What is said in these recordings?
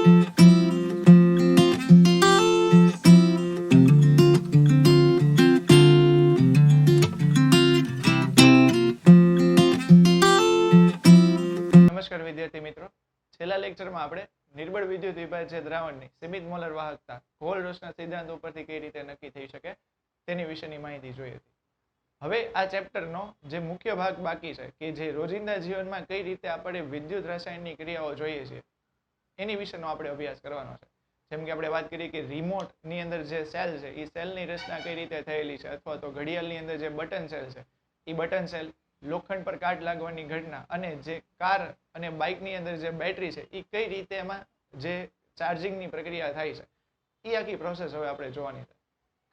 નમસ્કાર વિદ્યાર્થી મિત્રો, છેલ્લા લેક્ચરમાં આપણે નિર્બળ વિદ્યુત વિભાજ્ય દ્રાવણની સીમિત મોલર વાહકતા હોલ રોલ્સના સિદ્ધાંત ઉપરથી કઈ રીતે નક્કી થઈ શકે તેની વિશેની માહિતી જોઈ હતી. હવે આ ચેપ્ટરનો જે મુખ્ય ભાગ બાકી છે કે જે રોજિંદા જીવનમાં કઈ રીતે આપણે વિદ્યુત રસાયણની ક્રિયાઓ જોઈએ છીએ એની વિશેનો આપણે અભ્યાસ કરવાનો છે. જેમ કે આપણે વાત કરીએ કે રિમોટની અંદર જે સેલ છે એ સેલની રચના કઈ રીતે થયેલી છે, અથવા તો ઘડિયાળની અંદર જે બટન સેલ છે એ બટન સેલ, લોખંડ પર કાટ લાગવાની ઘટના, અને જે કાર અને બાઇકની અંદર જે બેટરી છે એ કઈ રીતે એમાં જે ચાર્જિંગની પ્રક્રિયા થાય છે એ આખી પ્રોસેસ હવે આપણે જોવાની છે.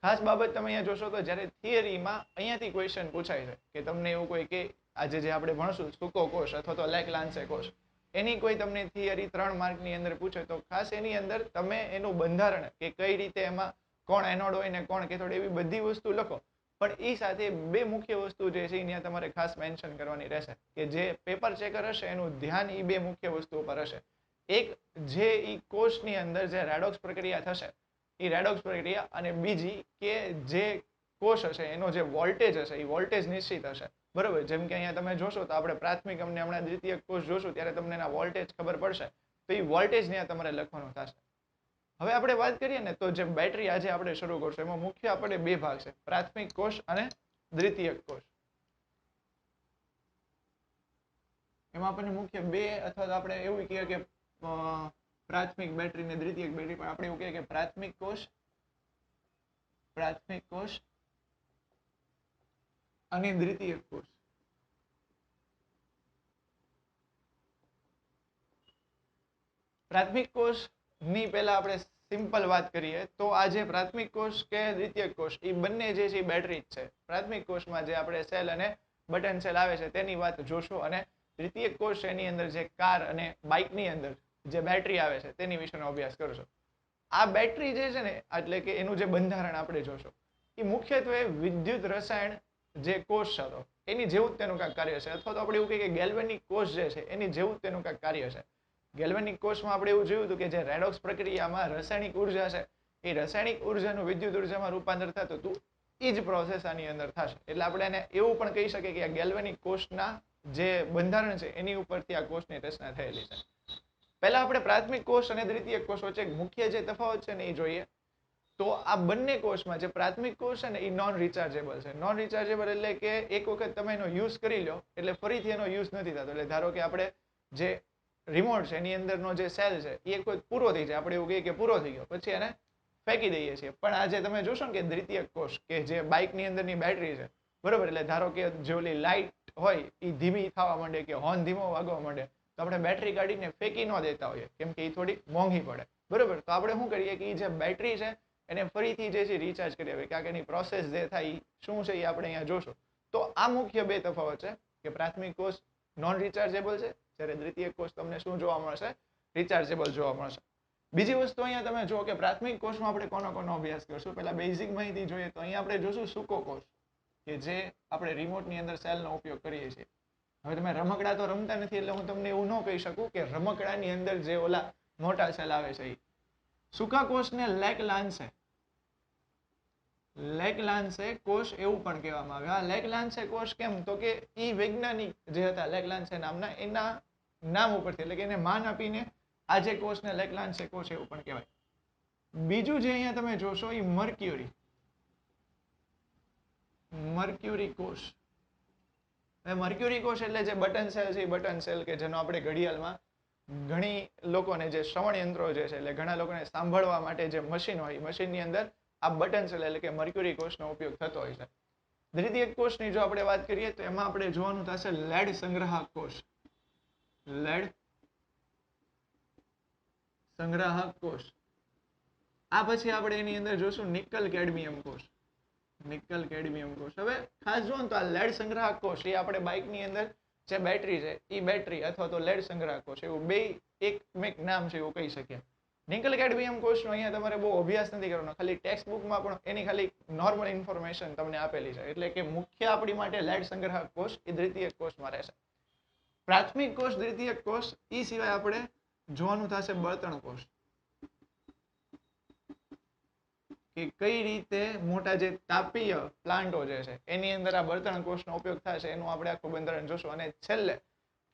ખાસ બાબત તમે અહીંયા જોશો તો જ્યારે થિયરીમાં અહીંયાથી ક્વેશ્ચન પૂછાય છે કે તમને એવું કોઈ કે આજે જે આપણે ભણશું સૂકો કોષ અથવા તો લેક-લાન્સે કોષ, એની કોઈ તમને થિયરી 3 માર્કની અંદર પૂછે તો ખાસ એની અંદર તમે એનું બંધારણ કે કઈ રીતે એમાં કોણ એનોડ હોય ને કોણ કેથોડ એવી બધી વસ્તુ લખો, પણ એ સાથે બે મુખ્ય વસ્તુ જે છે અહીંયા તમારે ખાસ મેન્શન કરવાની રહેશે કે જે પેપર ચેકર હશે એનું ધ્યાન એ બે મુખ્ય વસ્તુ પર હશે. એક, જે એ કોષની અંદર જે રેડોક્સ પ્રક્રિયા થશે એ રેડોક્સ પ્રક્રિયા, અને બીજી કે જે કોષ હશે એનો જે વોલ્ટેજ હશે એ વોલ્ટેજ નિશ્ચિત હશે. બરોબર, જેમ કે અહીંયા તમે જોશો તો આપણે પ્રાથમિક અમને હમણાં દ્વિતીયક કોષ જોશું ત્યારે તમને એના વોલ્ટેજ ખબર પડશે, તો એ વોલ્ટેજ ત્યાં તમારે લખવાનું થશે. હવે આપણે વાત કરીએ ને તો જે બેટરી આજે આપણે શરૂ કરશું એમાં મુખ્ય આપણે બે ભાગ છે, પ્રાથમિક કોષ અને દ્વિતીયક કોષ. એમાં આપણને મુખ્ય બે, અથવા તો આપણે એવું કહીએ કે પ્રાથમિક બેટરી ને દ્વિતીયક બેટરી, પણ આપણે એવું કહીએ કે પ્રાથમિક કોષ અને દ્વિતીયક કોષ. પ્રાથમિક કોષ ની પહેલા આપણે સિમ્પલ વાત કરીએ તો આ જે પ્રાથમિક કોષ કે દ્વિતીયક કોષ એ બંને જે છે બેટરી જ છે. પ્રાથમિક કોષમાં જે આપણે સેલ અને બટન સેલ આવે છે તેની વાત જોશું, અને દ્વિતીયક કોષ એની અંદર જે કાર અને બાઇકની અંદર જે બેટરી આવે છે તેની વિશેનો અભ્યાસ કરશો. આ બેટરી જે છે ને, એટલે કે એનું જે બંધારણ આપણે જોશું એ મુખ્યત્વે વિદ્યુત રસાયણ જે કોષ હતો એની જેવું જ તેનું કાંઈક કાર્ય છે, અથવા તો આપણે એવું કહીએ કે ગેલ્વેનિક કોષ જે છે એની જેવું જ તેનું કાંઈક કાર્ય છે. ગેલ્વેનિક કોષમાં આપણે એવું જોયું હતું કે જે રેડોક્સ પ્રક્રિયામાં રાસાયણિક ઉર્જા છે એ રાસાયણિક ઉર્જાનું વિદ્યુત ઉર્જામાં રૂપાંતર થતું હતું, એ જ પ્રોસેસ આની અંદર થશે. એટલે આપણે એને એવું પણ કહી શકીએ કે આ ગેલ્વેનિક કોષના જે બંધારણ છે એની ઉપરથી આ કોષની રચના થયેલી છે. પહેલા આપણે પ્રાથમિક કોષ અને દ્વિતીયક કોષ વચ્ચે મુખ્ય જે તફાવત છે ને એ જોઈએ. તો આ બંને કોષમાં જે પ્રાથમિક કોષ છે ને એ નોન રિચાર્જેબલ છે. નોન રિચાર્જેબલ એટલે કે એક વખત તમે એનો યુઝ કરી લો એટલે ફરીથી એનો યુઝ નથી થતો. એટલે ધારો કે આપણે જે રિમોટ છે એની અંદરનો જે સેલ છે એ એક વખત પૂરો થઈ જાય, આપણે એવું કહીએ કે પૂરો થઈ ગયો, પછી એને ફેંકી દઈએ છીએ. પણ આજે તમે જોશો ને કે દ્વિતીયક કોષ કે જે બાઇકની અંદરની બેટરી છે, બરોબર, એટલે ધારો કે જે ઓલી લાઇટ હોય એ ધીમી થવા માંડે કે હોર્ન ધીમો વાગવા માંડે તો આપણે બેટરી કાઢીને ફેંકી ન દેતા હોઈએ, કેમ કે એ થોડીક મોંઘી પડે. બરોબર, તો આપણે શું કરીએ કે એ જે બેટરી છે એને ફરીથી જે છે રિચાર્જ કરી આવે, કારણ કે એની પ્રોસેસ જે થાય શું છે એ આપણે અહીંયા જોશું. તો આ મુખ્ય બે તફાવત છે કે પ્રાથમિક કોષ નોન રિચાર્જેબલ છે, જ્યારે દ્વિતીયક કોષ તમને શું જોવા મળશે? રિચાર્જેબલ જોવા મળશે. બીજી વસ્તુ અહીંયા તમે જુઓ કે પ્રાથમિક કોષમાં આપણે કોનો અભ્યાસ કરશું. પહેલા બેઝિક માહિતી જોઈએ તો અહીંયા આપણે જોશું સૂકો કોષ, કે જે આપણે રિમોટની અંદર સેલનો ઉપયોગ કરીએ છીએ. હવે તમે રમકડા તો રમતા નથી એટલે હું તમને એવું ન કહી શકું કે રમકડાની અંદર જે ઓલા મોટા સેલ આવે છે એ. સૂકા કોષને લેક-લાન્સે કોષ એવું પણ કહેવામાં આવે. આ લેક-લાન્સે કોષ કેમ? તો કે એ વૈજ્ઞાનિક જે હતા લેક-લાન્સે નામના, એના નામ ઉપરથી, એટલે કે એને માન આપીને આ જે કોષને લેક-લાન્સે કોષ એવું પણ કહેવાય. બીજું જે અહીંયા તમે જોશો એ મર્ક્યુરી કોષ. મર્ક્યુરી કોષ એટલે જે બટન સેલ છે એ બટન સેલ કે જેનો આપણે ઘડિયાળમાં ઘણી લોકોને જે શ્રવણ યંત્રો જે છે એટલે ઘણા લોકોને સાંભળવા માટે જે મશીન હોય, મશીનની અંદર આ બટન સેલ એટલે કે મર્ક્યુરી કોષનો ઉપયોગ થતો હોય છે. દ્વિતીયક કોષની જો આપણે વાત કરીએ તો એમાં આપણે જોવાનું થશે લેડ સંગ્રાહક કોષ. લેડ સંગ્રાહક કોષ. આ પછી આપણે એની અંદર જોશું નિકલ કેડમિયમ કોષ. નિકલ કેડમિયમ કોષ. હવે ખાસ જોવો ને તો આ લેડ સંગ્રાહક કોષ એ આપણે બાઇકની અંદર જે બેટરી છે એ બેટરી અથવા તો લેડ સંગ્રાહક કોષ એવું બે એક નામ છે એવું કહી શકીએ. નિકલ કેડમિયમ કોષનો અહીંયા તમારે બહુ અભ્યાસ નથી કરવાનો, ખાલી ટેક્સ્ટ બુકમાં પણ એની ખાલી નોર્મલ ઇન્ફોર્મેશન તમને આપેલી છે. એટલે કે મુખ્ય આપણી માટે લેડ સંગ્રાહક કોષ એ દ્વિતીયક કોષમાં રહેશે. પ્રાથમિક કોષ, દ્વિતીયક કોષ એ સિવાય આપણે જોવાનું થશે બળતણ કોષ. કે કઈ રીતે મોટા જે તાપીય પ્લાન્ટો જે છે એની અંદર આ બળતણ કોષનો ઉપયોગ થાય છે એનું આપણે આખું બંધારણ જોશું. અને છેલ્લે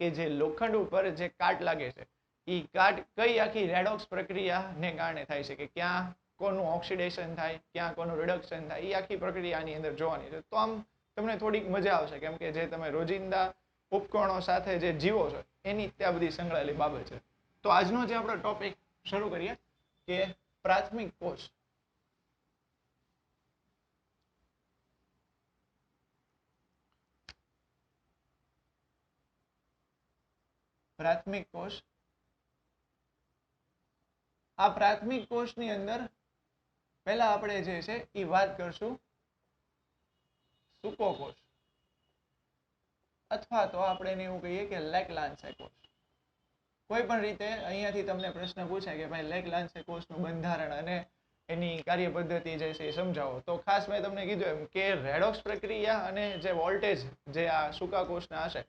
કે જે લોખંડ ઉપર જે કાટ લાગે છે એ કાટ કઈ આખી રેડોક્સ પ્રક્રિયાને કારણે થાય છે, કે ક્યાં કોનું ઓક્સિડેશન થાય, ક્યાં કોનું રિડક્શન થાય, એ આખી પ્રક્રિયા આની અંદર જોવાની છે. તો આમ તમને થોડીક મજા આવશે, કેમ કે જે તમે રોજિંદા ઉપકરણો સાથે જે જીવો છો એની ત્યાં બધી સંકળાયેલી બાબત છે. તો આજનો જે આપણો ટોપિક શરૂ કરીએ કે પ્રાથમિક કોષ. પ્રાથમિક કોષ. આ પ્રાથમિક કોષની અંદર પહેલા આપણે જે છે એ વાત કરશું સૂકો કોષ, અથવા તો આપણે એને એવું કહીએ કે લેકલાન્સે કોષ. કોઈ પણ રીતે અહીંયાથી તમને પ્રશ્ન પૂછાય કે ભાઈ લેકલાન્સે કોષનું બંધારણ અને એની કાર્ય પદ્ધતિ જે છે એ સમજાવો, તો ખાસ મેં તમને કીધું એમ કે રેડોક્સ પ્રક્રિયા અને જે વોલ્ટેજ જે આ સૂકા કોષના હશે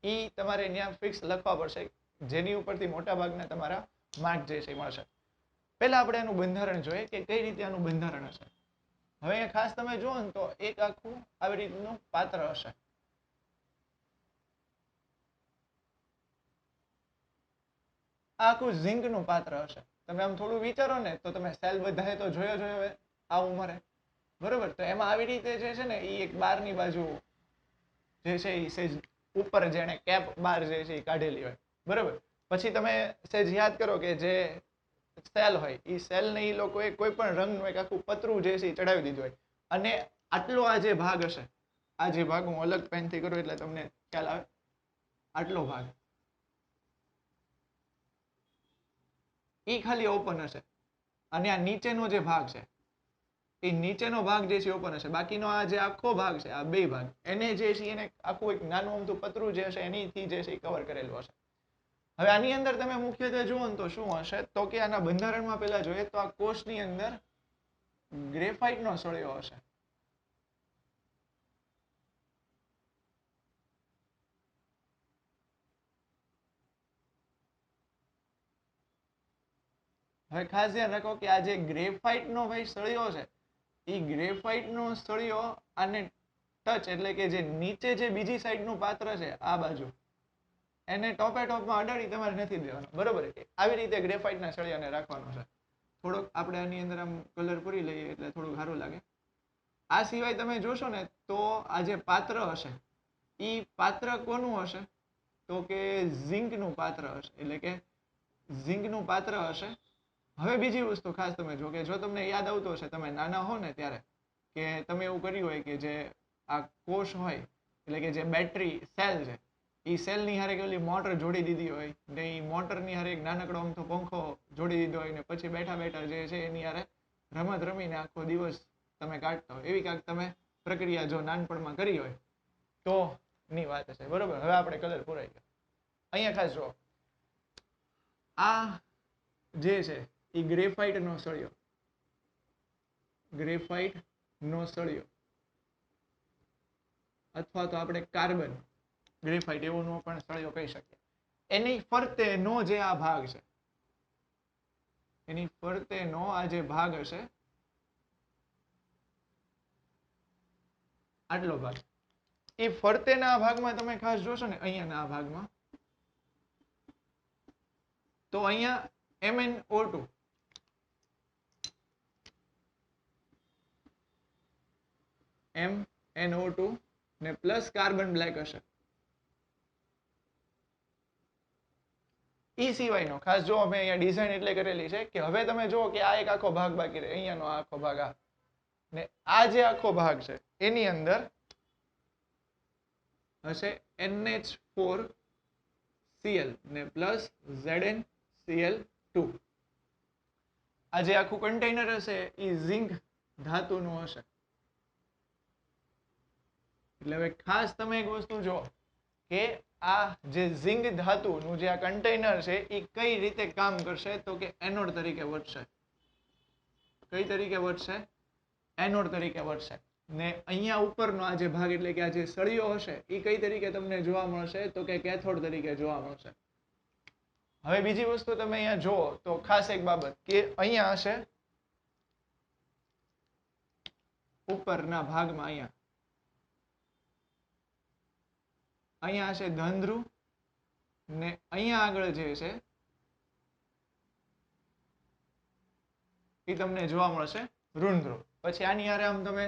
એ તમારે ત્યાં ફિક્સ લખવા પડશે, જેની ઉપરથી મોટા ભાગના તમારા માર્ક જે છે મળશે. પહેલા આપણે એનું બંધારણ જોઈએ કે કઈ રીતે આનું બંધારણ હશે. હવે અહીંયા ખાસ તમે જુઓ ને તો એક આખું આવી રીતનું પાત્ર હશે. આ આખું ઝીંકનું પાત્ર હશે. તમે આમ થોડું વિચારો ને તો તમે સેલ બધાએ તો જોયો જ હવે આ ઉંમરે, બરોબર? તો એમાં આવી રીતે જે છે ને એ એક બારની બાજુ જે છે એ સેજ ઉપર જેને કેપ બાર જે છે એ કાઢેલી હોય, બરોબર? પછી તમે સેજ યાદ કરો કે જે સેલ હોય એ સેલને એ લોકોએ કોઈ પણ રંગનું એક આખું પતરું જે છે એ ચડાવી દીધું હોય, અને આટલો આ જે ભાગ હશે, આ જે ભાગ હું અલગ પેનથી કરું એટલે તમને ખ્યાલ આવે, આટલો ભાગ એ ખાલી ઓપન હશે, અને આ નીચેનો જે ભાગ છે એ નીચેનો ભાગ જે છે ઓપન હશે. બાકીનો આ જે આખો ભાગ છે, આ બે ભાગ, એને જે છે એને આખું એક નાનું અમથું પતરું જે હશે એનીથી જે છે એ કવર કરેલું હશે. હવે આની અંદર તમે મુખ્યત્વે જુઓ ને તો શું હશે, તો કે આના બંધારણમાં પહેલા જોઈએ તો આ કોષની અંદર ગ્રેફાઇટનો સળિયો હશે. હવે ખાસ ધ્યાન રાખો કે આ જે ગ્રેફાઇટનો ભાઈ સળિયો છે એ ગ્રેફાઇટનો સળિયો આને ટચ, એટલે કે જે નીચે જે બીજી સાઈડનું પાત્ર છે આ બાજુ, એને ટોપે ટોપમાં અડાડી તમારે નથી દેવાનો, બરોબર? આવી રીતે ગ્રેફાઇટના સળિયાને રાખવાનો છે. થોડોક આપણે આની અંદર આમ કલર પૂરી લઈએ એટલે થોડું સારું લાગે. આ સિવાય તમે જોશો ને તો આ જે પાત્ર હશે એ પાત્ર કોનું હશે, તો કે ઝિંકનું પાત્ર હશે, એટલે કે ઝિંકનું પાત્ર હશે. હવે બીજી વસ્તુ ખાસ તમે જો, કે જો તમને યાદ આવતું હશે તમે નાના હો ને ત્યારે, કે તમે એવું કર્યું હોય કે જે આ કોષ હોય, એટલે કે જે બેટરી સેલ છે એ સેલની હારે ઓલી મોટર જોડી દીધી હોય ને એ મોટરની હારે એક નાનકડો અમથો પંખો જોડી દીધો હોય ને પછી બેઠા બેઠા જે છે એની હારે રમત રમીને આખો દિવસ તમે કાઢતા હોય, એવી કાંઈક તમે પ્રક્રિયા જો નાનપણમાં કરી હોય તો ની વાત હશે, બરોબર? હવે આપણે કલર પૂરાઈ ગયો. અહીંયા ખાસ જો આ જે છે એ ગ્રેફાઇટનો સળિયો, ગ્રેફાઇટનો સળિયો, અથવા તો આપણે કાર્બન ગ્રેફાઇટ એવોનો પણ સળિયો કહી શકીએ. એની ફરતેનો જે આ ભાગ છે, એની ફરતેનો આ જે ભાગ હશે આટલો ભાગ, એ ફરતેના ભાગમાં તમે ખાસ જોશો ને અહીંયાના આ ભાગમાં, તો અહીંયા MnO2 MnO2 ને પ્લસ કાર્બન બ્લેક હશે. એ સિવાયનો ખાસ જો અમે અહીંયા ડિઝાઇન એટલે કરેલી છે કે હવે તમે જુઓ કે આ એક આખો ભાગ બાકી રહે, અહીંયાનો આખો ભાગ આ ને આ જે આખો ભાગ છે એની અંદર હશે NH4Cl ને પ્લસ ZnCl2. આ જે આખું કન્ટેનર હશે એ ઝિંક ધાતુનું હશે. એટલે હવે ખાસ તમે એક વસ્તુ જો કે આ જે ઝિંક ધાતુનું જે આ કન્ટેનર છે એ કઈ રીતે કામ કરશે, તો કે એનોડ તરીકે વર્તશે. કઈ તરીકે વર્તશે? એનોડ તરીકે વર્તશે. ને અહીંયા ઉપરનો આ જે ભાગ, એટલે કે આ જે સળિયો હશે એ કઈ તરીકે તમને જોવા મળશે, તો કે કેથોડ તરીકે જોવા મળશે. હવે બીજી વસ્તુ તમે અહીંયા જુઓ તો ખાસ એક બાબત કે અહીંયા હશે ઉપરના ભાગમાં અહીંયા હશે ધન ને અહીંયા આગળ જે છે એ તમને જોવા મળશે ઋણ ધ્રુવ. પછી આની હારે આમ તમે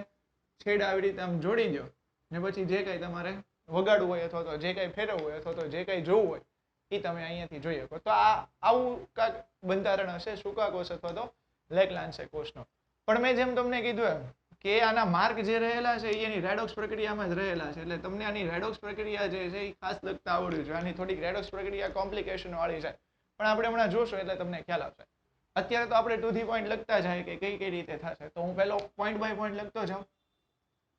છેડ આવી રીતે આમ જોડી દો ને પછી જે કંઈ તમારે વગાડવું હોય અથવા તો જે કંઈ ફેરવવું હોય અથવા તો જે કંઈ જોવું હોય એ તમે અહીંયાથી જોઈ શકો. તો આવું કાંક બંધારણ હશે સૂકા કોષ અથવા તો લેકલાન્સે કોષનો. પણ મેં જેમ તમને કીધું એમ કે આના માર્ક જે રહેલા છે એની રેડોક્સ પ્રક્રિયામાં જ રહેલા છે. એટલે તમને આની રેડોક્સ પ્રક્રિયા જે છે એ ખાસ લખતા આવડ્યું છે. આની થોડીક રેડોક્સ પ્રક્રિયા કોમ્પ્લિકેશન વાળી છે, પણ આપણે હમણાં જોશું એટલે તમને ખ્યાલ આવશે. અત્યારે તો આપણે ટુ ધી પોઈન્ટ લખતા જાય કે કઈ કઈ રીતે થશે. તો હું પહેલો પોઈન્ટ બાય પોઈન્ટ લખતો જાઉં.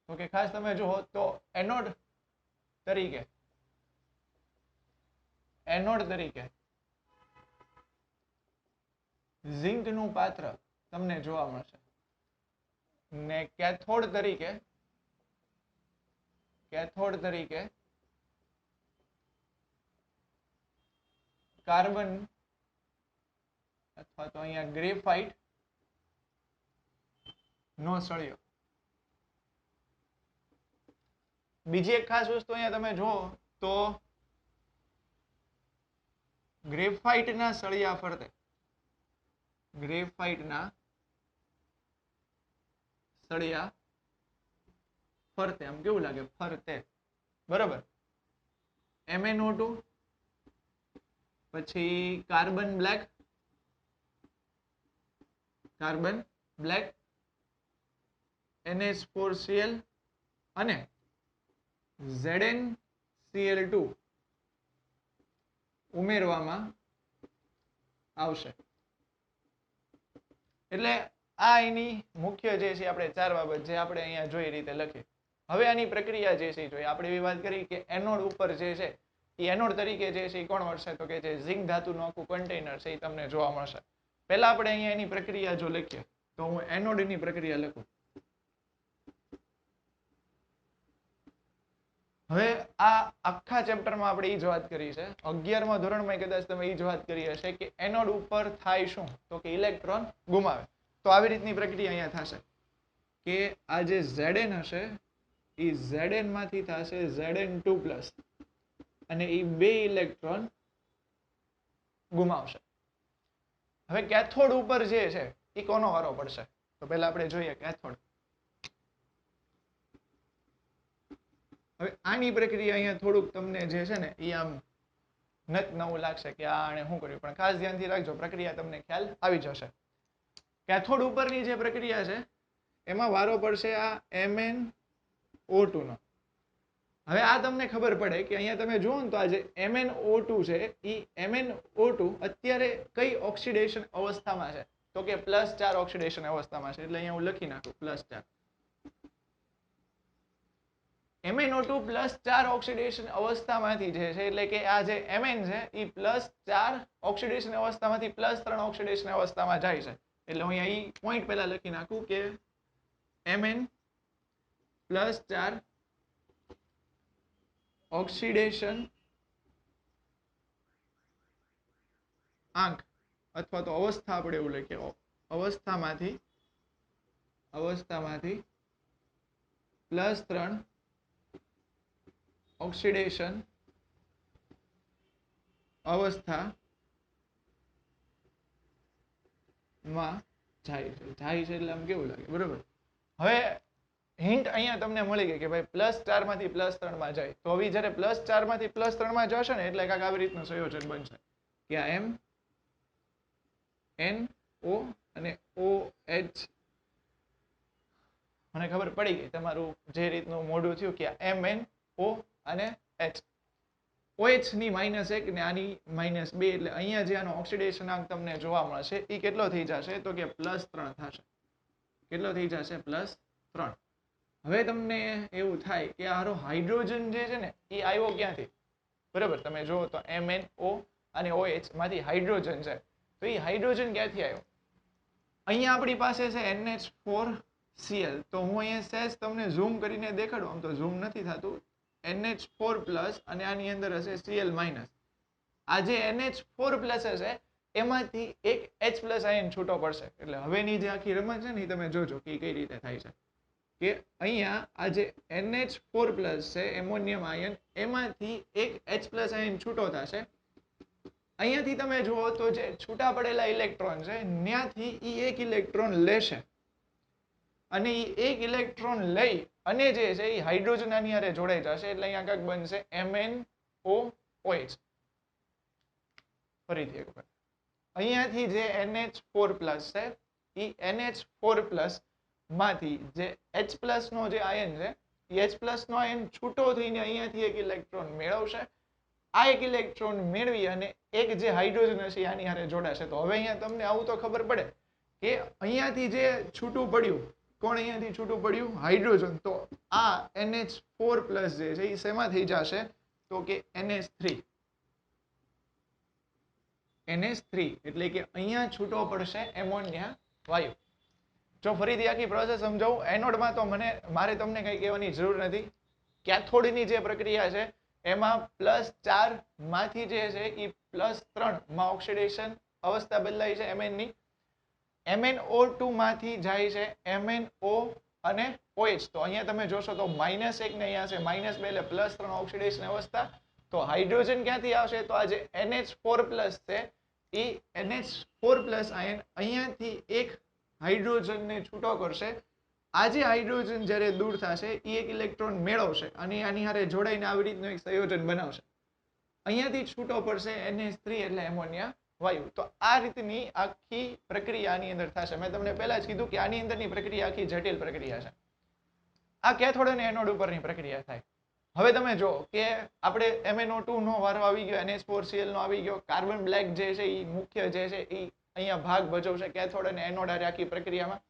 તો કે ખાસ તમે જુઓ તો એનોડ તરીકે ઝિંકનું પાત્ર તમને જોવા મળશે ને કેથોડ તરીકે કાર્બન અથવા તો અહીંયા ગ્રેફાઇટ નો સળિયો. બીજી એક ખાસ વસ્તુ અહીંયા તમે જુઓ તો ગ્રેફાઇટના સળિયા ફરતે આમ કેવું લાગે ફરતે, બરાબર. MnO2 પછી કાર્બન બ્લેક NH4Cl અને ZnCl2 ઉમેરવામાં આવશે. એટલે આ એની મુખ્ય જે છે આપણે ચાર બાબત જે આપણે અહીંયા જોઈ રીતે લખી. હવે આની પ્રક્રિયા જે છે જોઈએ. આપણે એવી વાત કરી કે એનોડ ઉપર જે છે એ એનોડ તરીકે જે છે એ કોણ મળશે તો કે જે ઝિંક ધાતુનું આખું કન્ટેનર છે એ તમને જોવા મળશે. પહેલા આપણે અહીંયા એની પ્રક્રિયા જો લખીએ તો હું એનોડની પ્રક્રિયા લખું. હવે આ આખા ચેપ્ટરમાં આપણે એ જ વાત કરી છે. 11મા ધોરણમાં કદાચ તમે એ જ વાત કરી હશે કે એનોડ ઉપર થાય શું તો કે ઇલેક્ટ્રોન ગુમાવે. તો આવી રીતની પ્રક્રિયા અહીંયા થશે કે આ જે Zn હશે એ Zn માંથી થશે Zn2+ અને એ બે ઇલેક્ટ્રોન ગુમાવશે. હવે કેથોડ ઉપર જે છે એ કોનો વારો પડશે તો પહેલા આપણે જોઈએ કેથોડ. હવે આની પ્રક્રિયા અહીંયા થોડુંક તમને જે છે ને એ આમ નવું લાગશે કે આને શું કર્યું, પણ ખાસ ધ્યાનથી રાખજો પ્રક્રિયા તમને ખ્યાલ આવી જશે. કેથોડ ઉપરની જે પ્રક્રિયા છે એમાં વારો પડશે આ MnO2 નો. હવે આ તમને ખબર પડે કે અહીંયા તમે જુઓ ને તો આ જે MnO2 છે એ MnO2 અત્યારે કઈ ઓક્સિડેશન અવસ્થામાં છે તો કે +4 ઓક્સિડેશન અવસ્થામાં છે. એટલે અહીંયા હું લખી નાખું +4. MnO2 +4 ઓક્સિડેશન અવસ્થામાંથી જે છે એટલે કે આ જે Mn છે એ +4 ઓક્સિડેશન અવસ્થામાંથી +3 ઓક્સિડેશન અવસ્થામાં જાય છે. એટલે હું અહીંયા એ પોઈન્ટ પહેલા લખી નાખું કે Mn +4 ઓક્સિડેશન આંક અથવા તો અવસ્થા આપણે એવું લખીએ અવસ્થામાંથી +3 ઓક્સિડેશન અવસ્થામાં જાય છે એટલે આમ કેવું લાગે, બરોબર. હવે હિન્ટ અહીંયા તમને મળી ગઈ કે ભાઈ +4 માંથી +3 માં જાય. તો હવે જ્યારે +4 માંથી +3 માં જશે ને એટલે કાંઈક આવી રીતનું સંયોજન બનશે કે આ MnO અને OH. મને ખબર પડી ગઈ તમારું જે રીતનું મોઢું થયું કે આ MnO અને H. OH ની -1 ને આની -2 એટલે અહીંયા જે આનો ઓક્સિડેશન આંક તમને જોવા મળશે એ કેટલો થઈ જશે તો કે +3 થશે. કેટલો થઈ જશે +3. હવે તમને એવું થાય કે આરો હાઇડ્રોજન જે છે ને એ આવ્યો ક્યાંથી, બરાબર. તમે જુઓ તો MnO અને OH માંથી હાઇડ્રોજન છે તો એ હાઇડ્રોજન ક્યાંથી આવ્યો. અહીંયા આપણી પાસે છે NH4Cl. તો હું અહીંયા સહેજ તમને ઝૂમ કરીને દેખાડું. આમ તો ઝૂમ નથી થતું. NH4+ અને આની અંદર હશે Cl-. આ જે NH4+ હશે એમાંથી એક H+ આયન છૂટો પડશે. એટલે હવેની જે આખી રમત છે ને એ તમે જોજો કે કઈ રીતે થાય છે. કે અહીંયા આ જે NH4+ છે એમોનિયમ આયન, એમાંથી એક H+ આયન છૂટો થશે. અહીંયાથી તમે જુઓ તો જે છૂટા પડેલા ઇલેક્ટ્રોન છે ત્યાંથી એક ઇલેક્ટ્રોન લેશે અને એક ઇલેક્ટ્રોન લઈ અને જે છે એ હાઇડ્રોજન આની હારે જોડાઈ જશે એટલે અહીંયા કાંઈક બનશે MnOH. ફરીથી એક વખત અહીંયાથી જે NH4+ છે એ NH4+ માંથી જે H+ નો જે આયન છે એ H+ નો આયન છૂટો થઈને અહીંયાથી એક ઇલેક્ટ્રોન મેળવશે. આ એક ઇલેક્ટ્રોન મેળવી અને એક જે હાઇડ્રોજન હશે આની હારે જોડાશે. તો હવે અહીંયા તમને આવું તો ખબર પડે કે અહીંયાથી જે છૂટું પડ્યું, કોણ અહીંયાથી છૂટું પડ્યું? હાઇડ્રોજન. તો આ NH4+ જે છે એ શેમાં થઈ જશે? તો કે NH3 એટલે કે અહીંયા છૂટો પડશે એમોનિયા વાયુ. જો ફરીથી આખી પ્રોસેસ સમજાવું, એનોડમાં તો મારે તમને કંઈ કહેવાની જરૂર નથી. કેથોડની જે પ્રક્રિયા છે એમાં +4 માંથી જે છે એ +3 માં ઓક્સિડેશન અવસ્થા બદલાય છે Mn ની. MnO2 માંથી જાય છે MnO અને OH. તો અહીંયા તમે જોશો તો -1 ને અહીંયા છે -2 એટલે +3 ઓક્સિડેશન અવસ્થા. તો હાઇડ્રોજન ક્યાંથી આવશે? તો આ જે NH4+ છે એ NH4+ આયન અહીંયાથી એક હાઇડ્રોજનને છૂટો કરશે. આ જે હાઇડ્રોજન જ્યારે દૂર થશે એ એક ઇલેક્ટ્રોન મેળવશે અને આની હારે જોડાઈને આવી રીતનું એક સંયોજન બનાવશે. અહીંયાથી છૂટો પડશે NH3 એટલે એમોનિયા વાયુ. તો આ રીતની આખી પ્રક્રિયા આની અંદર થશે. મેં તમને પહેલા જ કીધું કે આની અંદરની પ્રક્રિયા આખી જટિલ પ્રક્રિયા છે. આ કેથોડ અને એનોડ ઉપરની પ્રક્રિયા થાય. હવે તમે જો કે આપણે MnO2 નો વારો આવી ગયો, NH4Cl નો આવી ગયો, કાર્બન બ્લેક જે છે એ મુખ્ય જે છે એ અહીંયા ભાગ ભજવશે કેથોડ અને એનોડ આખી પ્રક્રિયામાં.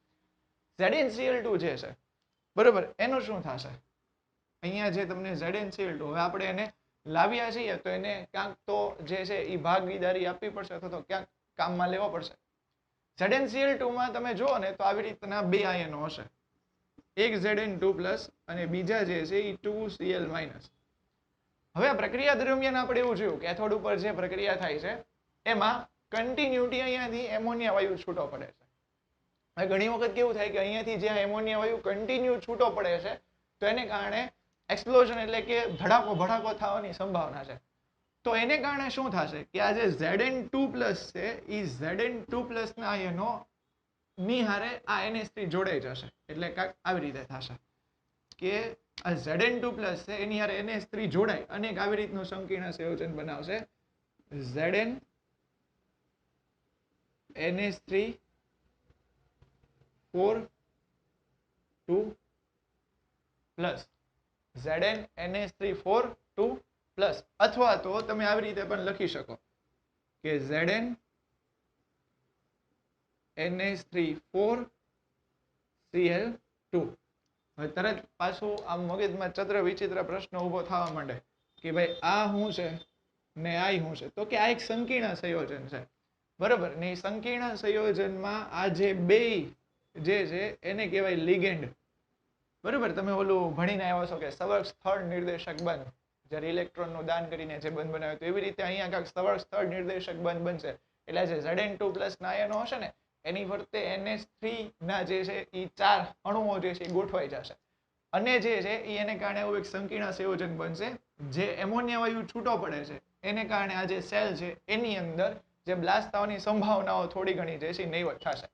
ZnCl2 જે છે બરોબર, એનું શું થશે? અહીંયા જે તમને ZnCl2, હવે આપણે એને લાવ્યા છીએ તો એને ક્યાંક તો જે છે એ ભાગીદારી આપવી પડશે અથવા તો ક્યાંક કામમાં લેવો પડશે. ZnCl2 માં તમે જુઓ ને તો આવી રીતના બે આયનો હશે, એક Zn2+ અને બીજા જે છે એ 2Cl-. હવે આ પ્રક્રિયા દરમિયાન આપણે એવું જોયું કેથોડ ઉપર જે પ્રક્રિયા થાય છે એમાં કન્ટિન્યુટી અહીંયાથી એમોનિયા વાયુ છૂટો પડે છે. હવે ઘણી વખત કેવું થાય કે અહીંયાથી જ્યાં એમોનિયા વાયુ કન્ટિન્યુ છૂટો પડે છે તો એને કારણે એક્સપ્લોઝન એટલે કે ધડાકો ભડાકો થવાની સંભાવના છે. તો એને કારણે શું થશે કે આ જે Zn2+ છે એ Zn2+ ના આયનો ની હારે આ NH3 જોડાઈ જશે. એટલે કાંઈક આવી રીતે થશે કે આ Zn2+ છે એની હારે NH3 જોડાય અને એક આવી રીતનું સંકીર્ણ સંયોજન બનાવશે Zn NH3 4 2+ Zn NH3 4 2+ અથવા તો તમે આવી રીતે પણ લખી શકો કે Zn NH3 4 Cl2. હવે તરત પાછું આમ મગજમાં ચત્ર વિચિત્ર પ્રશ્ન ઊભો થવા માંડે કે ભાઈ આ શું છે ને આ શું છે? તો કે આ એક સંકીર્ણ સંયોજન છે બરોબર ને. સંકીર્ણ સંયોજનમાં આ જે બે જે છે એને કહેવાય લિગેન્ડ બરોબર. તમે ઓલું ભણીને આવ્યા છો કે સવર્ગ સ્થળ નિર્દેશક બંધ, જ્યારે ઇલેક્ટ્રોનનું દાન કરીને જે બંધ બનાવે તો એવી રીતે અહીંયા કાંઈક સવર્ગ સ્થળ નિર્દેશક બંધ બનશે. એટલે જે Zn2+ ના આયનો હશે ને એની ફરતે NH3 ના જે છે એ 4 અણુઓ જે છે એ ગોઠવાઈ જશે અને જે છે એને કારણે એવું એક સંકીર્ણ સંયોજન બનશે. જે એમોનિયા વાયુ છૂટો પડે છે એને કારણે આ જે સેલ છે એની અંદર જે બ્લાસ્ટ થવાની સંભાવનાઓ થોડી ઘણી જે છે નહીવત થશે.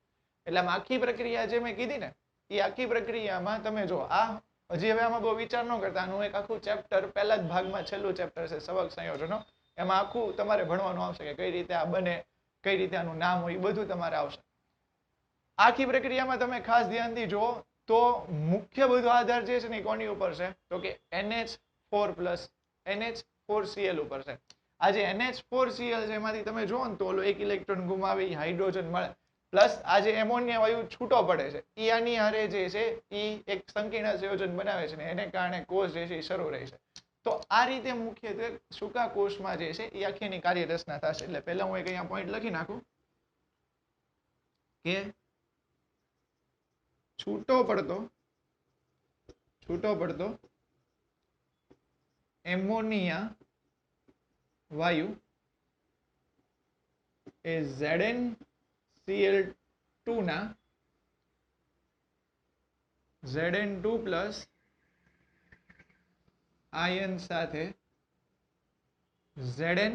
એટલે આખી પ્રક્રિયા જે મેં કીધી ને એ આખી પ્રક્રિયામાં તમે જો આ હજી હવે આમાં બહુ વિચાર ન કરતા, આનું એક આખું ચેપ્ટર પહેલા જ ભાગમાં છેલ્લું ચેપ્ટર છે સવર્ગ સંયોજનો, એમાં આખું તમારે ભણવાનું આવશે કે કઈ રીતે આ બને, કઈ રીતે આનું નામ હોય, એ બધું તમારે આવશે. આખી પ્રક્રિયામાં તમે ખાસ ધ્યાનથી જુઓ તો મુખ્ય બધો આધાર જે છે ને કોની ઉપર છે તો કે NH4+ NH4Cl ઉપર છે. આ જે NH4Cl છે એમાંથી તમે જુઓ ને તો ઓલો એક ઇલેક્ટ્રોન ગુમાવી હાઇડ્રોજન મળે, પ્લસ આ જે એમોનિયા વાયુ છૂટો પડે છે એ આની હારે જે છે એ એક સંકીર્ણ સંયોજન બનાવે છે ને એને કારણે કોષ જે છે એ શરૂ રહે છે. તો આ રીતે મુખ્યત્વે સૂકા કોષમાં જે છે એ આખીની કાર્યરચના થશે. એટલે પહેલા હું એક અહીંયા પોઈન્ટ લખી નાખું કે છૂટો પડતો એમોનિયા વાયુ એ ZnCl2 ના Zn2 પ્લસ આયન સાથે Zn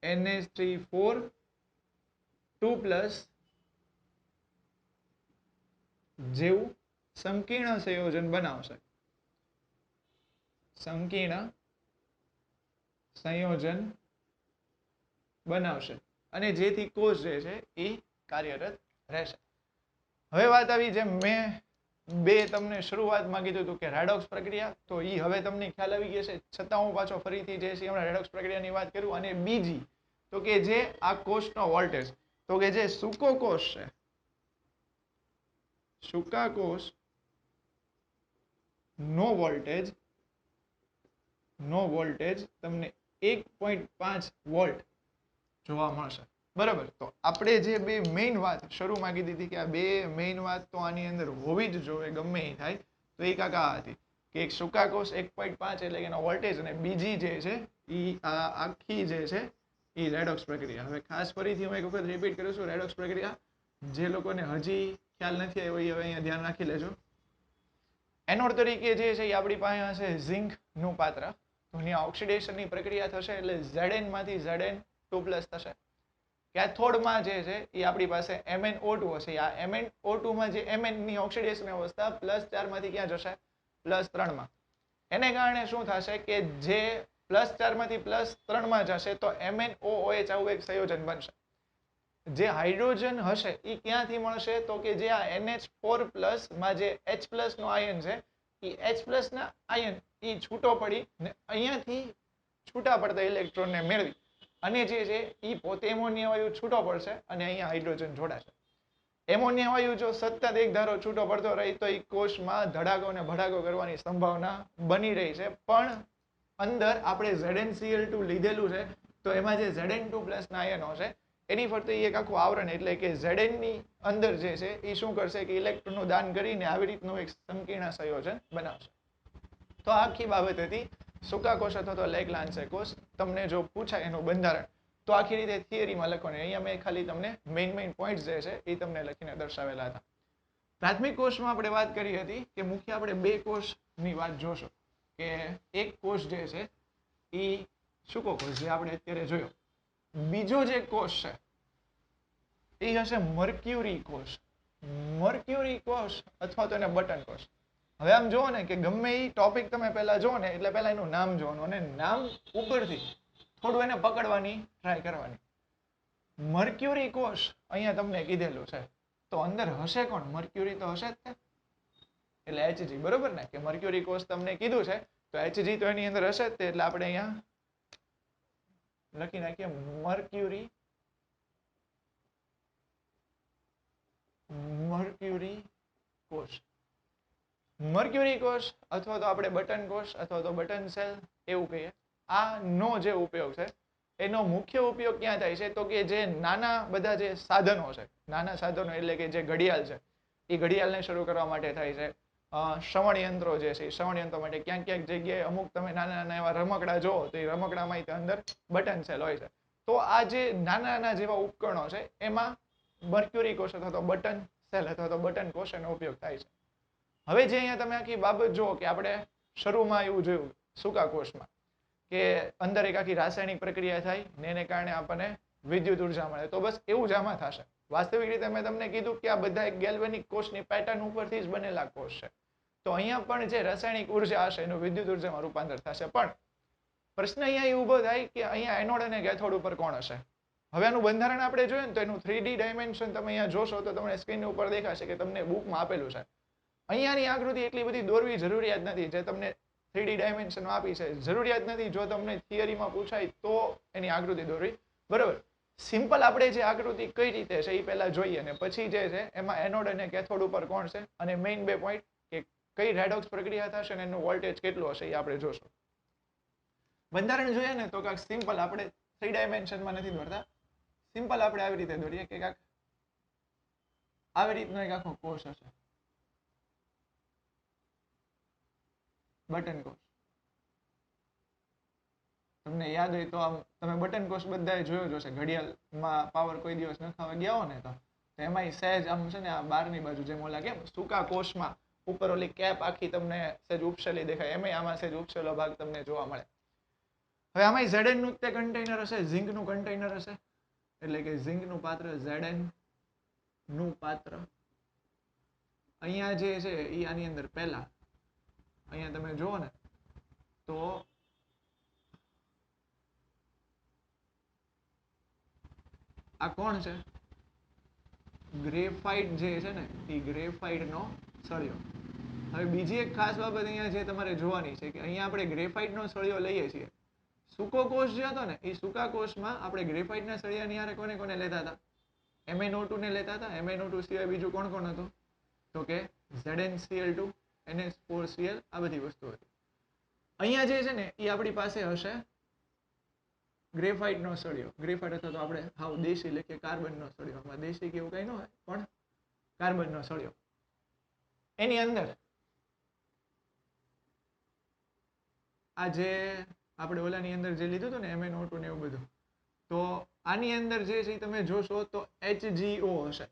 NH3 2 પ્લસ જેવું સંકીર્ણ સંયોજન બનાવશે. સંકીર્ણ સંયોજન બનાવશે અને જેથી કોષ જે છે એ કાર્યરત રહેશે. હવે વાત આવી જેમ મેં બે તમને શરૂઆતમાં કીધું હતું કે રેડોક્સ પ્રક્રિયા, તો એ હવે તમને ખ્યાલ આવી ગયો છે, છતાં હું પાછો ફરીથી જે છે હમણાં રેડોક્સ પ્રક્રિયાની વાત કરું. અને બીજી તો કે જે આ કોષનો વોલ્ટેજ, તો કે જે સૂકો કોષ છે, સૂકા કોષ નો વોલ્ટેજ તમને 1.5 વોલ્ટ જોવા મળશે. બરાબર. તો આપણે જે બે મેઇન વાત શરૂમાં કીધી હતી કે આ બે મેઇન વાત તો આની અંદર હોવી જ જોઈએ ગમે એ થાય, તો એ કાકા હતી કે એક સૂકા કોષ 1.5 એટલે કે એનો વોલ્ટેજ, અને બીજી જે છે એ આ આખી જે છે એ રેડોક્સ પ્રક્રિયા. હવે ખાસ ફરીથી હું એક વખત રિપીટ કરું છું, રેડોક્સ પ્રક્રિયા જે લોકોને હજી ખ્યાલ નથી આવ્યો એ હવે અહીંયા ધ્યાન રાખી લેજો. એનોડ તરીકે જે છે એ આપણી પાસે હશે ઝિંક નું પાત્ર, તો અહીંયા ઓક્સિડેશનની પ્રક્રિયા થશે એટલે Zn માંથી Zn2+ થશે. કેથોડમાં જે છે એ આપણી પાસે MnO2 હશે. આ MnO2 માં જે Mn ની ઓક્સિડેશન અવસ્થા +4 માંથી ક્યાં જશે? +3 માં. એને કારણે શું થશે કે જે +4 માંથી +3 માં જશે તો MnOOH આવું એક સંયોજન બનશે. જે હાઇડ્રોજન હશે એ ક્યાંથી મળશે? તો કે જે આ NH4+ માં જે H+ નો આયન છે એ H+ ના આયન એ છૂટો પડી ને અહીંયાથી છૂટા પડતા ઇલેક્ટ્રોનને મેળવી અને જે છે એ પોતે એમોનિયા વાયુ છૂટો પડશે અને અહીંયા હાઇડ્રોજન જોડાશે. એમોનિયા વાયુ જો સતત એક ધારો છૂટો પડતો રહે તો એ કોષમાં ધડાકો અને ભડાકો કરવાની સંભાવના બની રહી છે. પણ અંદર આપણે ZnCl2 લીધેલું છે, તો એમાં જે Zn2+ ના આયનો છે એની ફરતે એક આખું આવરણ, એટલે કે Zn ની અંદર જે છે એ શું કરશે કે ઇલેક્ટ્રોનનું દાન કરીને આવી રીતનું એક સંકીર્ણ સંયોજન બનાવશે. તો આખી બાબત હતી સૂકા કોષ અથવા તો લેગલાન્સે કોષ. તમને જો પૂછાય એનું બંધારણ તો આખી રીતે થિયરીમાં લખવાનું. અહીંયા મેં ખાલી તમને મેઇન પોઈન્ટ્સ જે છે એ તમને લખીને દર્શાવેલા હતા. પ્રાથમિક કોષમાં આપણે વાત કરી હતી કે મુખ્ય આપણે બે કોષની વાત જોશો કે એક કોષ જે છે એ સૂકો કોષ જે આપણે અત્યારે જોયો. બીજો જે કોષ છે એ હશે મર્ક્યુરી કોષ. મર્ક્યુરી કોષ અથવા તો એને બટન કોષ. હવે આમ જુઓ ને કે ગમે એ ટોપિક તમે પહેલા જુઓ ને એટલે પહેલા એનું નામ જોવાનું અને નામ ઉપરથી થોડું એને પકડવાની ટ્રાય કરવાની. મર્ક્યુરી કોષ અહીંયા તમને કીધેલું છે, તો અંદર હશે કોણ? મર્ક્યુરી તો હશે જ ને, એટલે Hg. બરોબર ને કે મર્ક્યુરી કોષ તમને કીધું છે તો Hg તો એની અંદર હશે જ તે. એટલે આપણે અહીંયા લખી નાખીએ મર્ક્યુરી કોષ. મર્ક્યુરી કોષ અથવા તો આપણે બટન કોષ અથવા તો બટન સેલ એવું કહીએ. આ નો જે ઉપયોગ છે એનો મુખ્ય ઉપયોગ ક્યાં થાય છે? તો કે જે નાના બધા જે સાધનો છે, નાના સાધનો એટલે કે જે ઘડિયાળ છે એ ઘડિયાળને શરૂ કરવા માટે થાય છે. શ્રવણ યંત્રો જે છે એ શ્રવણ યંત્રો માટે ક્યાંક જગ્યાએ અમુક તમે નાના એવા રમકડા જોવો તો એ રમકડામાં અંદર બટન સેલ હોય છે. તો આ જે નાના જેવા ઉપકરણો છે એમાં મર્ક્યુરી કોષ અથવા તો બટન સેલ અથવા તો બટન કોષ એનો ઉપયોગ થાય છે. હવે જે અહીંયા તમે આખી બાબત જુઓ કે આપણે શરૂમાં એવું જોયું સૂકા કોષમાં કે અંદર એક આખી રાસાયણિક પ્રક્રિયા થાય ને એને કારણે આપણને વિદ્યુત ઉર્જા મળે. તો બસ એવું જ આમાં થશે. વાસ્તવિક રીતે મેં તમને કીધું કે આ બધા ગેલ્વેનિક કોષની પેટર્ન ઉપરથી જ બનેલા કોષ છે. તો અહીંયા પણ જે રાસાયણિક ઉર્જા હશે એનું વિદ્યુત ઉર્જામાં રૂપાંતર થશે. પણ પ્રશ્ન અહીંયા એ ઊભો થાય કે અહીંયા એનોડ અને કેથોડ ઉપર કોણ હશે? હવે આનું બંધારણ આપણે જોઈએ ને તો એનું 3D ડાયમેન્શન તમે અહીંયા જોશો તો તમને સ્ક્રીન ઉપર દેખાશે કે તમને બુકમાં આપેલું છે. અહીંયાની આકૃતિ એટલી બધી દોરવી જરૂરિયાત નથી જે તમને 3D ડાયમેન્શનમાં આપી છે. જરૂરિયાત નથી. જો તમને થિયરીમાં પૂછાય તો એની આકૃતિ દોરવી. બરોબર. સિમ્પલ આપણે જે આકૃતિ કઈ રીતે છે એ પહેલા જોઈએ ને પછી જે છે એમાં એનોડ અને કેથોડ ઉપર કોણ છે અને મેઇન બે પોઈન્ટ કે કઈ રેડોક્સ પ્રક્રિયા થશે ને એનું વોલ્ટેજ કેટલું હશે એ આપણે જોશું. બંધારણ જોઈએ ને તો કાંઈક સિમ્પલ આપણે 3 ડાયમેન્શનમાં નથી દોરતા. સિમ્પલ આપણે આવી રીતે દોરીએ કે કાંઈક આવી રીતનો એક આખો કોષ હશે. બટન કોષ. તમને યાદ હોય તો આમ તમે બટન કોષ બધાએ જોયો જ હશે. ઘડિયાળમાં પાવર કોઈ દિવસ નખાવા ગયા હો ને તો એમાંય સહેજ આમ છે ને આ બહારની બાજુ જેમ ઓલા કેમ સૂકા કોષમાં ઉપર ઓલી કેપ આખી તમને સહેજ ઉપસેલી દેખાય, એમાંય આમાં સહેજ ઉપસેલો ભાગ તમને જોવા મળે. હવે આમાંય Zn નું તે કન્ટેનર હશે, ઝીંક નું કન્ટેનર હશે, એટલે કે ઝીંક નું પાત્ર, Zn નું પાત્ર. અહીંયા જે છે એ આની અંદર પહેલા અહીંયા તમે જુઓ ને તો આ કોણ છે? ગ્રેફાઇટ જે છે ને એ ગ્રેફાઇટ નો સળિયો. હવે બીજી એક ખાસ બાબત અહીંયા જે તમારે જોવાની છે કે અહીંયા આપણે ગ્રેફાઇટ નો સળિયો લઈએ છીએ. સૂકો કોષ જે હતો ને એ સૂકા કોષમાં આપણે ગ્રેફાઇટ ના સળિયાની હારે કોને કોને લેતા હતા? MnO2 ને લેતા હતા. MnO2 સિવાય બીજું કોણ કોણ હતું? તો કે ZnCl2, NH4Cl, આ બધી વસ્તુ હતી. અહીંયા જે છે ને એ આપણી પાસે હશે ગ્રેફાઇટ નો સળિયો. ગ્રેફાઇટ અથવા તો આપણે હાવ દેશી લખીએ કાર્બન નો સળિયો. આમાં દેશી કે એવું કઈ ન હોય પણ કાર્બન નો સળિયો. એની અંદર આ જે આપણે ઓલાની અંદર જે લીધું હતું ને MnO2 ને એવું બધું, તો આની અંદર જે છે તમે જોશો તો HGO હશે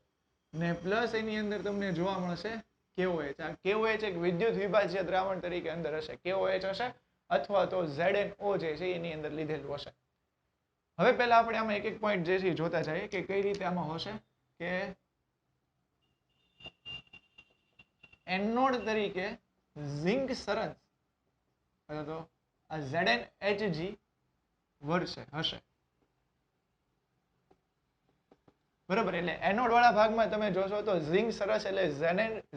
ને પ્લસ એની અંદર તમને જોવા મળશે KOH. આ KOH એક વિદ્યુત વિભાજ્ય દ્રાવણ તરીકે અંદર હશે. KOH હશે અથવા તો ZNO જે છે એની અંદર લીધેલું હશે. હવે પહેલા આપણે આમાં એક એક પોઈન્ટ જે છે જોતા જઈએ કે કઈ રીતે આમાં હશે કે એનોડ તરીકે ઝિંક સરસ અથવા તો આ ZnHg હશે. બરાબર, એટલે એનોડ વાળા ભાગમાં તમે જોશો તો ઝિંક સરસ એટલે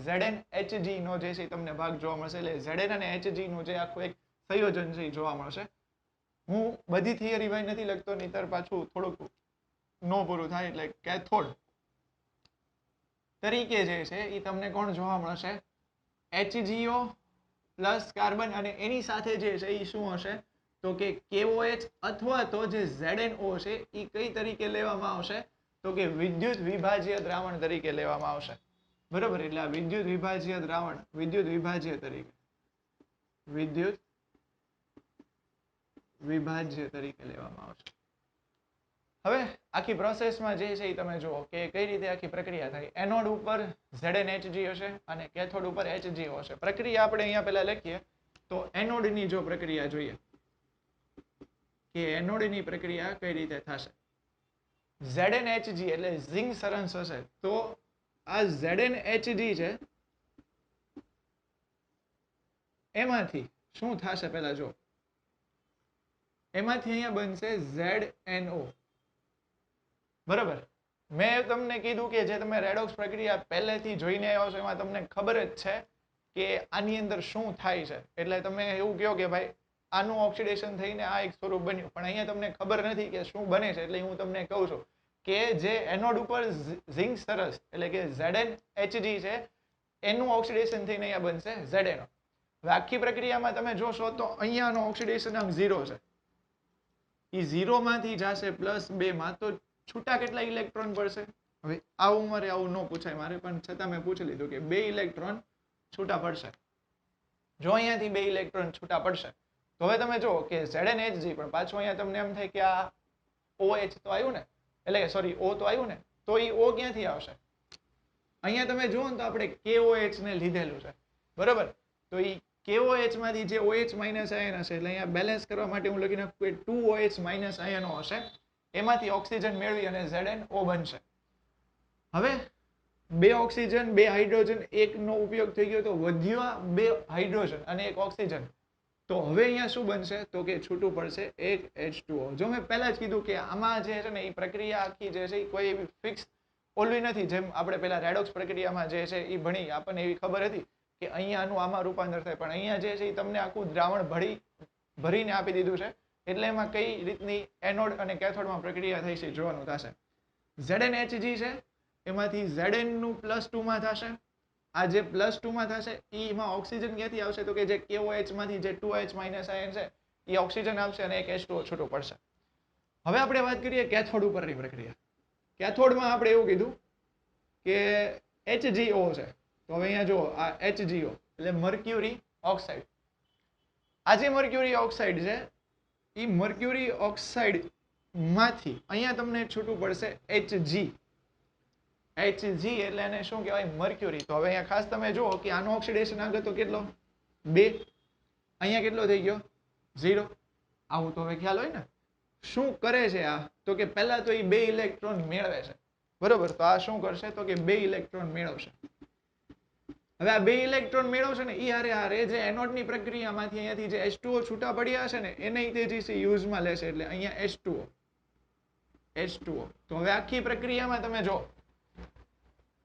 ZnHg નો જે છે તમને ભાગ જોવા મળશે. એટલે Zn અને Hg નું જે આખું એક સંયોજન છે જોવા મળશે. હું બધી થિયરી ભાઈ નથી લખતો, નહીતર પાછું થોડુંક નો પૂરું થાય. એટલે કેથોડ તરીકે જે છે એ તમને કોણ જોવા મળશે? HGO પ્લસ કાર્બન, અને એની સાથે જે છે એ શું હશે તો કે KOH અથવા તો જે ZNO છે એ કઈ તરીકે લેવામાં આવશે તો કે વિદ્યુત વિભાજ્ય દ્રાવણ તરીકે લેવામાં આવશે. બરોબર, એટલે આ વિદ્યુત વિભાજ્ય દ્રાવણ વિદ્યુત વિભાજ્ય તરીકે લેવામાં આવશે. હવે આખી પ્રોસેસમાં જે છે એ તમે જુઓ કે કઈ રીતે આખી પ્રક્રિયા થાય. એનોડ ઉપર ZnHg હશે અને કેથોડ ઉપર HGO હશે. પ્રક્રિયા આપણે અહીંયા પહેલા લખીએ તો એનોડની જો પ્રક્રિયા જોઈએ કે એનોડની પ્રક્રિયા કઈ રીતે થશે. ZnHg એટલે ઝિંક સરસ હશે તો આ ZnHg છે એમાંથી શું થશે પહેલા જો, એમાંથી અહીંયા બનશે ZNO. બરાબર, મેં તમને કીધું કે જે તમે રેડોક્સ પ્રક્રિયા પહેલેથી જોઈને આવ્યા છો એમાં તમને ખબર જ છે કે આની અંદર શું થાય છે. એટલે તમે એવું કહો કે ભાઈ આનું ઓક્સિડેશન થઈને આ એક સ્વરૂપ બન્યું, પણ અહીંયા તમને ખબર નથી કે શું બને છે. એટલે હું તમને કહું છું કે જે એનોડ ઉપર ઝિંક સરસ એટલે કે ZnHg છે એનું ઓક્સિડેશન થઈને અહીંયા બનશે ZNO. હવે આખી પ્રક્રિયામાં તમે જોશો તો અહીંયાનો ઓક્સિડેશન આમ 0 છે, એ 0 માંથી જશે +2 માં, તો છૂટા કેટલા ઇલેક્ટ્રોન પડશે? હવે આવું મારે આવું ન પૂછાય મારે, પણ છતાં મેં પૂછી લીધું કે 2 ઇલેક્ટ્રોન છૂટા પડશે. જો અહીંયાથી 2 ઇલેક્ટ્રોન છૂટા પડશે તો હવે તમે જુઓ કે ZnHg પણ પાછું અહીંયા તમને એમ થાય કે આ OH તો આવ્યું ને, એટલે કે સોરી O તો આવ્યું ને, તો એ O ક્યાંથી આવશે? અહીંયા તમે જુઓ ને તો આપણે KOH ને લીધેલું છે. બરોબર, તો એ KOH માંથી જે OH માઇનસ આયન હશે એટલે અહીંયા બેલેન્સ કરવા માટે હું લખી નાખું કે 2OH માઇનસ આયનો હશે, એમાંથી ઓક્સિજન મેળવી અને ZNO બનશે. હવે 2 ઓક્સિજન 2 હાઇડ્રોજન 1 નો ઉપયોગ થઈ ગયો તો વધ્યા 2 હાઇડ્રોજન અને 1 ઓક્સિજન. તો હવે અહીંયા શું બનશે તો કે છૂટું પડશે 1 H2O. જો મેં પહેલા જ કીધું કે આમાં જે છે ને એ પ્રક્રિયા આખી જે છે એ કોઈ એવી ફિક્સ ઓલવી નથી. જેમ આપણે પહેલા રેડોક્સ પ્રક્રિયામાં જે છે એ ભણી આપણને એવી ખબર હતી કે અહીંયાનું આમાં રૂપાંતર થાય, પણ અહીંયા જે છે એ તમને આખું દ્રાવણ ભરીને આપી દીધું છે. એટલે એમાં કઈ રીતની એનોડ અને કેથોડમાં પ્રક્રિયા થઈ છે જોવાનું થશે. ZnHg છે એમાંથી Zn નું +2 માં થશે. આ જે +2 માં થશે એમાં ઓક્સિજન ક્યાંથી આવશે તો કે જે KOH માંથી જે 2H માઇનસ આયન છે એ ઓક્સિજન આવશે અને એક H2O છૂટું પડશે. હવે આપણે વાત કરીએ કેથોડ ઉપરની પ્રક્રિયા. કેથોડમાં આપણે એવું કીધું કે HGO છે, તો હવે અહીંયા જો આ HGO એટલે મર્ક્યુરી ઓક્સાઇડ. આ જે મર્ક્યુરી ઓક્સાઇડ છે એ મર્ક્યુરી ઓક્સાઇડ માંથી અહીંયા તમને છૂટું પડશે Hg. Hg એટલે એને શું કહેવાય? મર્ક્યુરી. તો હવે અહીંયા ખાસ તમે જુઓ કે આનો ઓક્સિડેશન આગળ તો કેટલો 2, અહીંયા કેટલો થઈ ગયો 0. આવું તો હવે ખ્યાલ હોય ને. શું કરે છે આ? તો કે પહેલા તો એ 2 ઇલેક્ટ્રોન મેળવે છે, બરોબર. તો આ શું કરશે? તો કે 2 ઇલેક્ટ્રોન મેળવશે. હવે આ 2 ઇલેક્ટ્રોન મેળવશે ને એ હારે જે એનોડની પ્રક્રિયામાંથી અહીંયાથી જે H2O છૂટા પડ્યા હશે ને એને તેજીથી યુઝમાં લેશે, એટલે અહીંયા H2O. તો હવે આખી પ્રક્રિયામાં તમે જો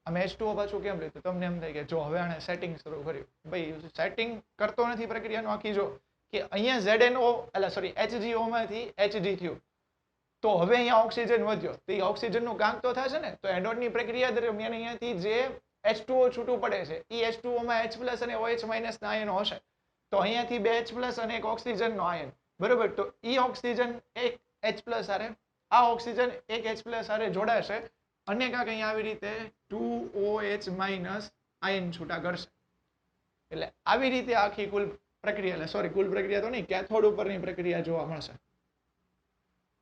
અમે H2O પાછું કેમ લીધું? તમને એમ થાય કે જો હવે આને સેટિંગ શરૂ કર્યું. ભાઈ સેટિંગ કરતો નથી પ્રક્રિયાનો આખી. જો કે અહીંયા ZNO એટલે સોરી HGO માંથી Hg થયું, તો હવે અહીંયા ઓક્સિજન વધ્યો, તો એ ઓક્સિજનનું કામ તો થશે ને. તો એનોડની પ્રક્રિયા દરમિયાન અહીંયાથી જે H2O છૂટું પડે છે એ H2O માં H+ અને OH- ના આયનો હશે. તો અહીંયાથી 2 H+ અને એક ઓક્સિજનનો આયન, બરોબર. તો એ ઓક્સિજન એક H+ હારે, આ ઓક્સિજન એક H+ હારે જોડાશે અને કાંઈક અહીંયા આવી રીતે 2OH- આયન છૂટા કરશે. એટલે આવી રીતે આખી કુલ પ્રક્રિયા, એટલે સોરી કુલ પ્રક્રિયા તો નહીં, કેથોડ ઉપરની પ્રક્રિયા જોવા મળશે,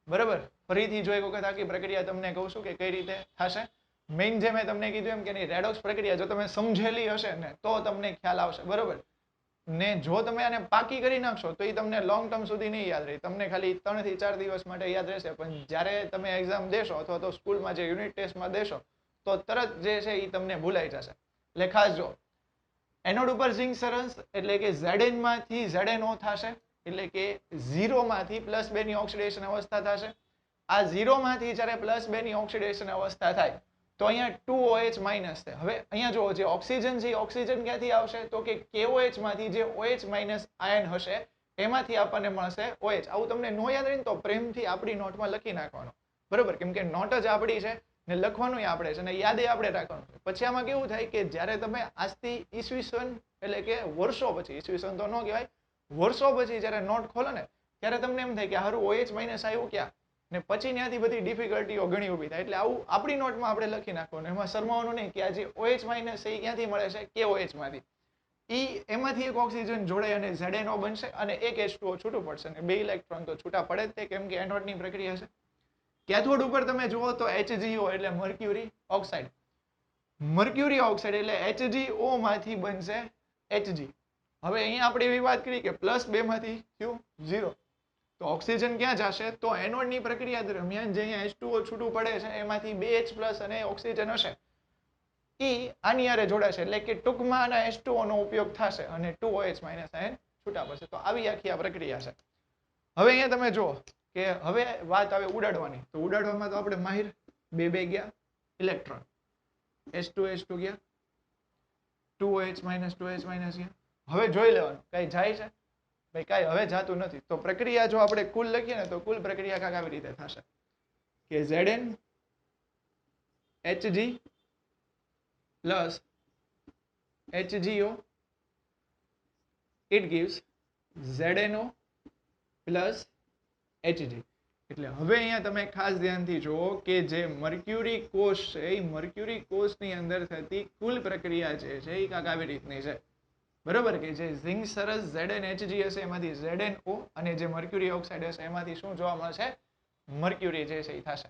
બરોબર. ફરીથી જો એક વખત આખી પ્રક્રિયા તમને કહું છું કે કઈ રીતે થશે. મેઇન જે મેં તમને કીધું એમ કે નહીં, રેડોક્સ પ્રક્રિયા જો તમે સમજેલી હશે ને તો તમને ખ્યાલ આવશે, બરોબર. ને જો તમે આને પાકી કરી નાખશો તો એ તમને લોંગ ટર્મ સુધી નહીં યાદ રહે, તમને ખાલી 3 થી 4 દિવસ માટે યાદ રહેશે. પણ જ્યારે તમે એક્ઝામ દેશો અથવા તો સ્કૂલમાં જે યુનિટ ટેસ્ટમાં દેશો તો તરત જે છે એ તમને ભૂલાઈ જશે. એટલે ખાસ જો એનોડ ઉપર ઝિંક સરસ એટલે કે Zn માંથી ZnO થશે, એટલે કે 0 માંથી +2 ની ઓક્સિડેશન અવસ્થા થશે. આ 0 માંથી જ્યારે +2 ની ઓક્સિડેશન અવસ્થા થાય તો અહીંયા 2OH- છે. હવે અહીંયા જો જે ઓક્સિજન છે ઓક્સિજન ક્યાંથી આવશે? તો કે KOH માંથી જે OH- આયન હશે એમાંથી આપણને મળશે OH. આવું તમને નો યાદ રહે ને તો પ્રેમથી આપણી નોટમાં લખી નાખવાનું, બરોબર. કેમ કે નોટ જ આપણી છે ને લખવાનું આપણે છે ને યાદ આપણે રાખવાનું છે. પછી આમાં કેવું થાય કે જ્યારે તમે આજથી ઈસવીસન એટલે કે વર્ષો પછી, ઈસવીસન તો ન કહેવાય, વર્ષો પછી જ્યારે નોટ ખોલો ને ત્યારે તમને એમ થાય કે હારું OH- આવ્યું ક્યાં, ને પછી ત્યાંથી બધી ડિફિકલ્ટીઓ ઘણી ઊભી થાય. એટલે આવું આપણી નોટમાં આપણે લખી નાખવાનું, એમાં શરમાવાનું નહીં કે આ જે OH- એ ક્યાંથી મળે છે? KOH માંથી. એમાંથી એક ઓક્સિજન જોડાય અને ZNO બનશે અને એક H2O છૂટું પડશે અને 2 ઇલેક્ટ્રોન તો છૂટા પડે જ તે, કેમ કે એનોડની પ્રક્રિયા છે. કેથોડ ઉપર તમે જુઓ તો HGO એટલે મર્ક્યુરી ઓક્સાઇડ. મર્ક્યુરી ઓક્સાઇડ એટલે HGO માંથી બનશે Hg. હવે અહીંયા આપણે એવી વાત કરી કે +2 માંથી થયું 0. તો ઓક્સિજન ક્યાં જશે? તો એનોડની પ્રક્રિયા દરમિયાન જે અહીંયા H2O છૂટું પડે છે એમાંથી 2 H+ અને ઓક્સિજન હશે એ આની હારે જોડાશે, એટલે કે ટૂંકમાં આના H2O નો ઉપયોગ થશે અને 2OH- આયન છૂટા પડશે. તો આવી આખી આ પ્રક્રિયા છે. હવે અહીંયા તમે જુઓ કે હવે વાત આવે ઉડાડવાની. તો ઉડાડવામાં તો આપણે માહિર, 2 ગયા ઇલેક્ટ્રોન, H2 ગયા, 2OH- 2H- ગયા. હવે જોઈ લેવાનું કઈ જાય છે? ભાઈ કાંઈ હવે જાતું નથી. તો પ્રક્રિયા જો આપણે કુલ લખીએ ને તો કુલ પ્રક્રિયા કાંઈક આવી રીતે થશે કે Zn Hg + HGO it gives ZNO + Hg. એટલે હવે અહીંયા તમે ખાસ ધ્યાનથી જુઓ કે જે મર્ક્યુરી કોષ છે એ મર્ક્યુરી કોષની અંદર થતી કુલ પ્રક્રિયા જે છે એ કાંઈક આવી રીતની છે, બરોબર. કે જે ઝિંક સરસ ZnHg હશે એમાંથી ZnO અને જે મર્ક્યુરી ઓક્સાઇડ હશે એમાંથી શું જોવા મળશે? મર્ક્યુરી જે છે એ થશે.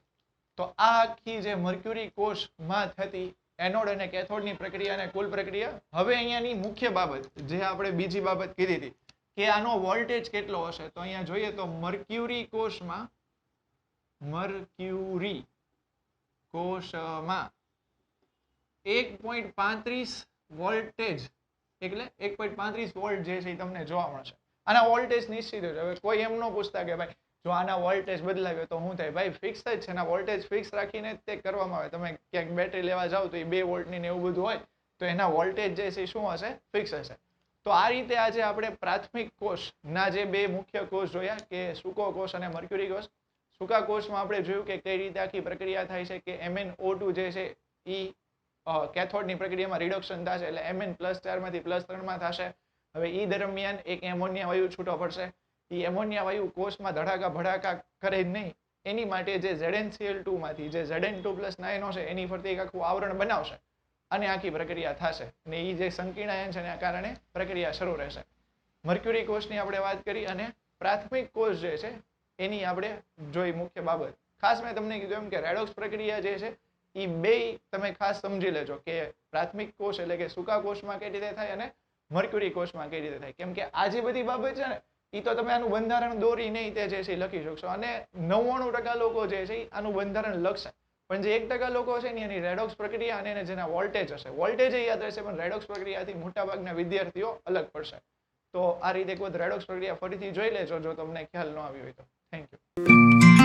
તો આ આખી જે મર્ક્યુરી કોષમાં થતી એનોડ અને કેથોડની પ્રક્રિયા અને કુલ પ્રક્રિયા. હવે અહીંયાની મુખ્ય બાબત જે આપણે બીજી બાબત કીધી હતી કે આનો વોલ્ટેજ કેટલો હશે, તો અહીંયા જોઈએ તો મર્ક્યુરી કોષમાં 1.35 વોલ્ટેજ એટલે 1.35 વોલ્ટ જે છે એ તમને જોવા મળશે. આના વોલ્ટેજ નિશ્ચિત છે. હવે કોઈ એમ ન પૂછતા કે ભાઈ જો આના વોલ્ટેજ બદલાવ્યો તો શું થાય? ભાઈ ફિક્સ જ છે, એના વોલ્ટેજ ફિક્સ રાખીને તે કરવામાં આવે. તમે ક્યાંક બેટરી લેવા જાઓ તો એ 2 વોલ્ટની ને એવું બધું હોય તો એના વોલ્ટેજ જે છે શું હશે? ફિક્સ હશે. તો આ રીતે આજે આપણે પ્રાથમિક કોષના જે 2 મુખ્ય કોષ જોયા કે સૂકો કોષ અને મર્ક્યુરી કોષ. સૂકા કોષમાં આપણે જોયું કે કઈ રીતે આખી પ્રક્રિયા થાય છે કે MnO2 જે છે એ કેથોડની પ્રક્રિયામાં રિડક્શન થશે એટલે Mn+4 માંથી +3 માં થશે. હવે એ દરમિયાન એક એમોનિયા વાયુ છૂટો પડશે. એ એમોનિયા વાયુ કોષમાં ધડાકા ભડાકા કરે નહીં એની માટે જે ZnCl2 માંથી જે Zn2+ આયનો છે એની ફરતી એક આખું આવરણ બનાવશે અને આખી પ્રક્રિયા થશે અને એ જે સંકીર્ણ આયન છે એના કારણે પ્રક્રિયા શરૂ રહેશે. મર્ક્યુરી કોષની આપણે વાત કરી અને પ્રાથમિક કોષ જે છે એની આપણે જોઈ મુખ્ય બાબત. ખાસ મેં તમને કીધું એમ કે રેડોક્સ પ્રક્રિયા જે છે એ બે તમે ખાસ સમજી લેજો કે પ્રાથમિક કોષ એટલે કે સૂકા કોષમાં કઈ રીતે થાય અને મર્ક્યુરી કોષમાં કઈ રીતે થાય. કેમ કે આ જે બધી બાબત છે ને એ તો તમે આનું બંધારણ દોરી નહીં તે જે છે લખી શકશો, અને 99% લોકો જે છે આનું બંધારણ લખશે, પણ જે 1% લોકો છે ને એની રેડોક્સ પ્રક્રિયા અને એને જેના વોલ્ટેજ હશે, વોલ્ટેજ યાદ રહેશે પણ રેડોક્સ પ્રક્રિયાથી મોટાભાગના વિદ્યાર્થીઓ અલગ પડશે. તો આ રીતે એક વખત રેડોક્સ પ્રક્રિયા ફરીથી જોઈ લેજો જો તમને ખ્યાલ ન આવ્યો હોય તો. Thank you.